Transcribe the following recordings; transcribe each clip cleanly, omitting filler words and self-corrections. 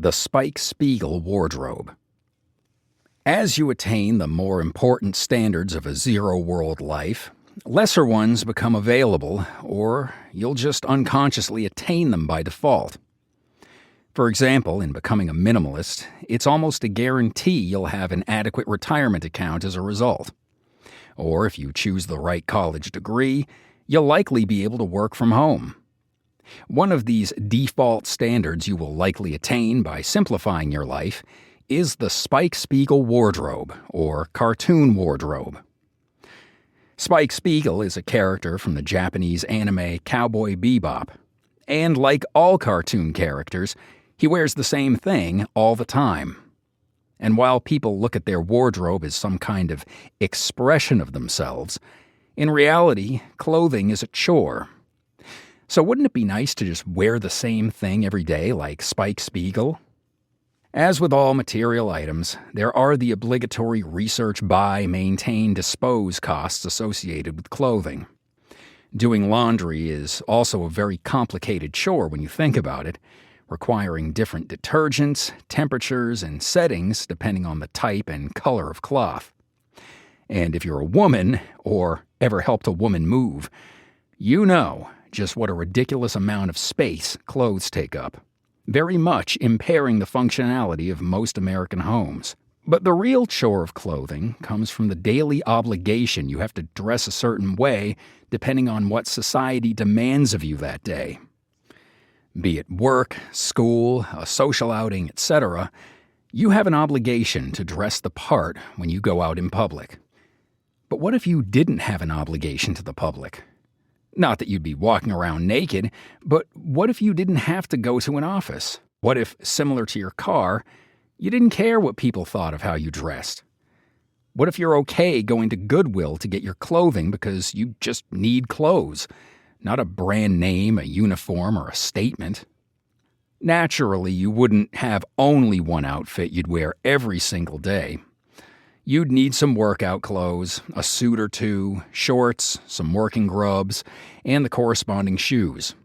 The Spiegel wardrobe. As you attain the more important standards of a zero-world life, lesser ones become available, or you'll just unconsciously attain them by default. For example, in becoming a minimalist, it's almost a guarantee you'll have an adequate retirement account as a result. Or if you choose the right college degree, you'll likely be able to work from home. One of these default standards you will likely attain by simplifying your life is the Spiegel wardrobe, or cartoon wardrobe. Spike Spiegel is a character from the Japanese anime Cowboy Bebop, and like all cartoon characters, he wears the same thing all the time. And while people look at their wardrobe as some kind of expression of themselves, in reality, clothing is a chore. So wouldn't it be nice to just wear the same thing every day like Spike Spiegel? As with all material items, there are the obligatory research, buy, maintain, dispose costs associated with clothing. Doing laundry is also a very complicated chore when you think about it, requiring different detergents, temperatures, and settings depending on the type and color of cloth. And if you're a woman, or ever helped a woman move, you know just what a ridiculous amount of space clothes take up, very much impairing the functionality of most American homes. But the real chore of clothing comes from the daily obligation you have to dress a certain way depending on what society demands of you that day. Be it work, school, a social outing, etc., you have an obligation to dress the part when you go out in public. But what if you didn't have an obligation to the public? Not that you'd be walking around naked, but what if you didn't have to go to an office? What if, similar to your car, you didn't care what people thought of how you dressed? What if you're okay going to Goodwill to get your clothing because you just need clothes, not a brand name, a uniform, or a statement? Naturally, you wouldn't have only one outfit you'd wear every single day. You'd need some workout clothes, a suit or two, shorts, some working grubs, and the corresponding shoes.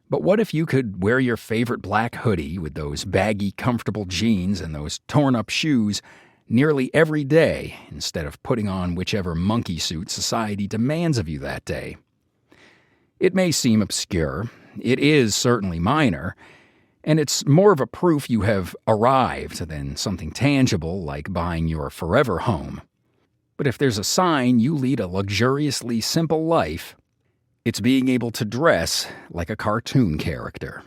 But what if you could wear your favorite black hoodie with those baggy, comfortable jeans and those torn-up shoes nearly every day instead of putting on whichever monkey suit society demands of you that day? It may seem obscure, it is certainly minor, and it's more of a proof you have arrived than something tangible like buying your forever home. But if there's a sign you lead a luxuriously simple life, it's being able to dress like a cartoon character.